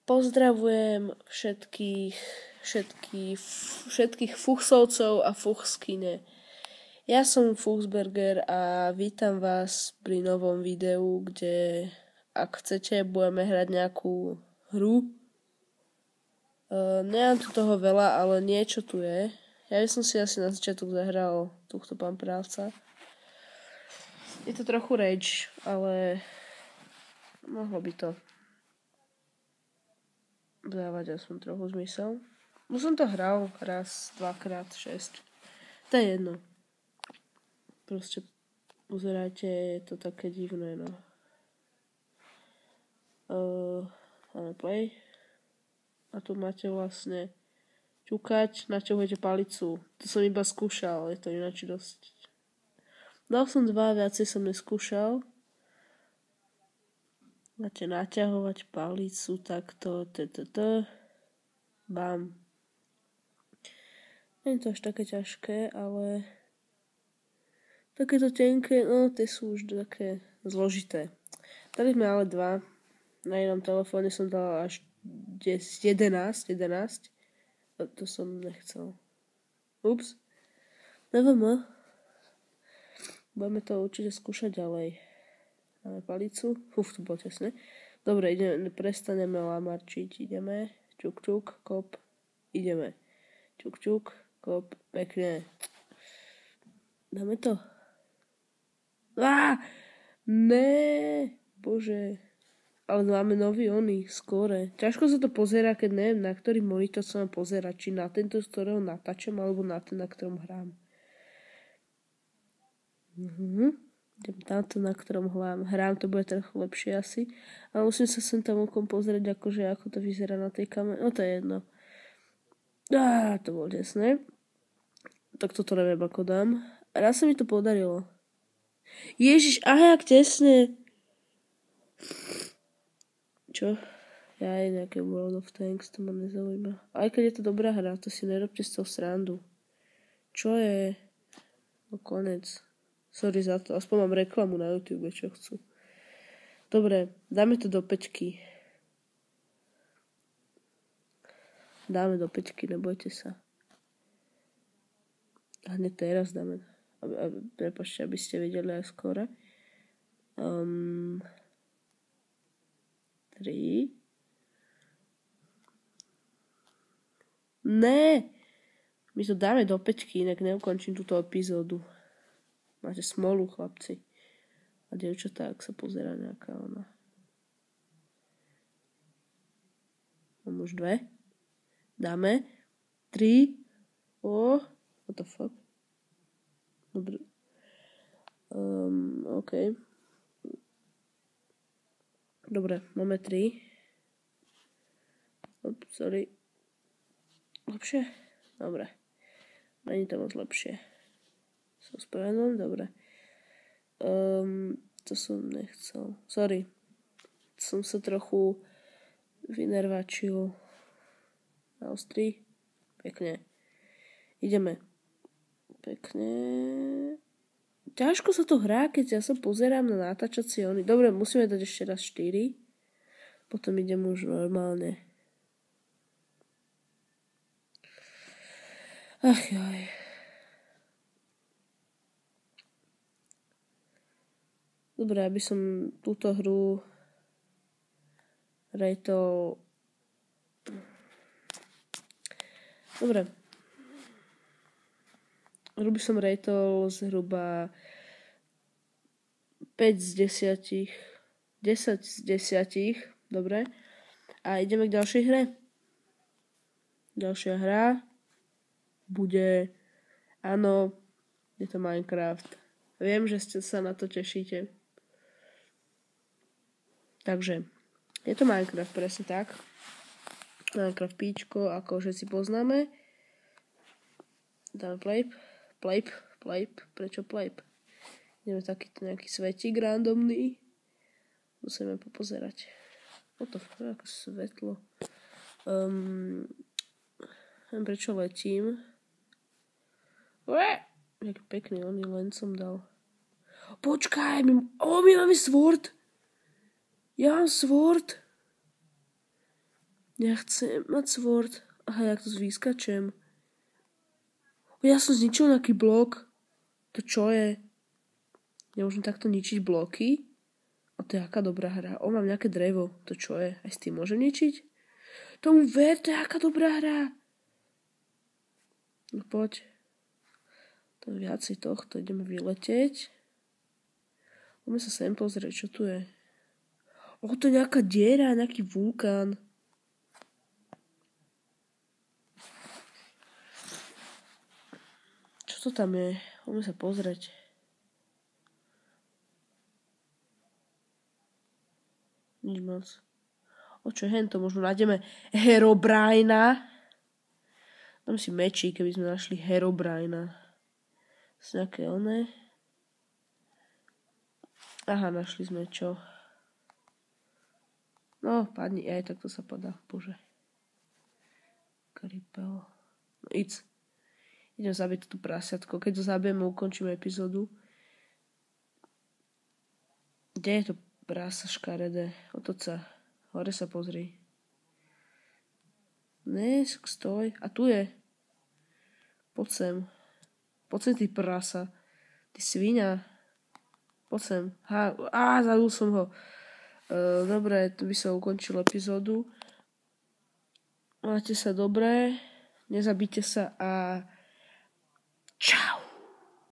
Pozdravujem všetkých fuchsovcov a fuchskyne. Ja som Fuchsberger a vítam vás pri novom videu, kde, ak chcete, budeme hrať nejakú hru. Nemám tu toho veľa, ale niečo tu je. Ja by som si asi na začiatok zahral tohto Pamprávca. Je to trochu rage, ale mohlo by to dávať aspoň trochu zmysel. Už som to hral raz, dvakrát, 6. To je jedno. Proste pozerajte, je to také divné, no. Máme play. A tu máte vlastne ťukať, naťahujete palicu. To som iba skúšal, je to ináč dosť. Dal som 2, viacej som neskúšal. Máte naťahovať palicu takto, bam. Nie je to až také ťažké, ale takéto tenké, no tie sú už také zložité. Dali sme ale 2. Na jednom telefóne som dal až 11. To som nechcel. Ups. Neviem. Budeme to určite skúšať ďalej. Máme palicu. To bolo tesné. Dobre, prestaneme lamarčiť. Ideme. Čuk, čuk, kop. Ideme. Čuk, čuk, kop. Pekne. Dáme to. Ne. Bože. Ale máme nový skore. Ťažko sa to pozerá, keď neviem, na ktorý monitor sa mám pozerať. Či na tento, z ktorého natáčam, alebo na ten, na ktorom hrám. Tamto, na ktorom hrám, to bude trochu lepšie asi. Ale musím sa sem tam okom pozrieť, akože ako to vyzerá na tej kamere. No to je jedno. To bolo tesné. Tak toto neviem, ako dám. Raz sa mi to podarilo. Ježiš, jak tesne. Čo? Ja aj nejaké World of Tanks, to ma nezaujíma. Aj keď je to dobrá hra, to si nerobte z toho srandu. Čo je? No konec. Sorry za to, aspoň mám reklamu na YouTube, čo chcú. Dobre, dáme to do 5. Dáme do 5, nebojte sa. A hneď teraz dáme. Prepáčte, aby ste videli aj skore. 3. Ne! My to dáme do 5, inak neukončím túto epizódu. Máte smolu, chlapci. A dievčatá, ak sa pozerá nejaká ona. Mám už 2. Dáme. 3. What the fuck? Dobre. OK. Dobre, máme 3. Sorry. Lepšie? Dobre. Není to moc lepšie. Som spravedlný? Dobre. To som nechcel. Sorry. Som sa trochu vynervačil. Na ostrý. Pekne. Ideme. Pekne. Ťažko sa to hrá, keď ja sa pozerám na natáčacie ony. Dobre, musíme dať ešte raz 4. Potom idem už normálne. Ach joj. Dobre, aby som túto hru rateol. Dobre. Hru by som rateol zhruba 5 z 10. 10 z 10. Dobre. A ideme k ďalšej hre. Ďalšia hra bude, áno, je to Minecraft. Viem, že ste sa na to tešíte. Takže, je to Minecraft, presne tak. Minecraft píčko, ako všetci poznáme. Dáme play. Prečo play? Ideme takýto nejaký svetík randomný. Musíme popozerať. What the fuck, ako svetlo. Prečo letím? Jak pekný, len som dal. Počkaj, my máme sword. Ja mám sword. Ja chcem mať sword. Aha, jak to vyskačem. Ja som zničil nejaký blok. To čo je? Nemôžem takto ničiť bloky? A to je aká dobrá hra. Mám nejaké drevo. To čo je? Aj s tým môžem ničiť? Tomu ver, to je aká dobrá hra. No poď. To je viacej tohto. Ideme vyletieť. Poďme sa sem pozrieť, čo tu je. To je nejaká diera, nejaký vulkán. Čo to tam je? Poďme sa pozrieť. Nič moc. Čo je hento? Možno nájdeme Herobrina. Dám si meči, keby sme našli Herobrina. Z nejaké oné. Aha, našli sme čo? No, padni. Aj takto sa padá. Bože. Karipel. No, idem zabiť tú prasiatko. Keď to zabijeme, ukončíme epizódu. Kde je to prasa škaredé? Otoď sa. Hore sa pozri. Stoj. A tu je. Poď sem. Poď sem, ty prasa. Ty svinia. Poď sem. Zabil som ho. Dobre, tu by sa ukončil epizódu. Máte sa dobre. Nezabite sa a čau.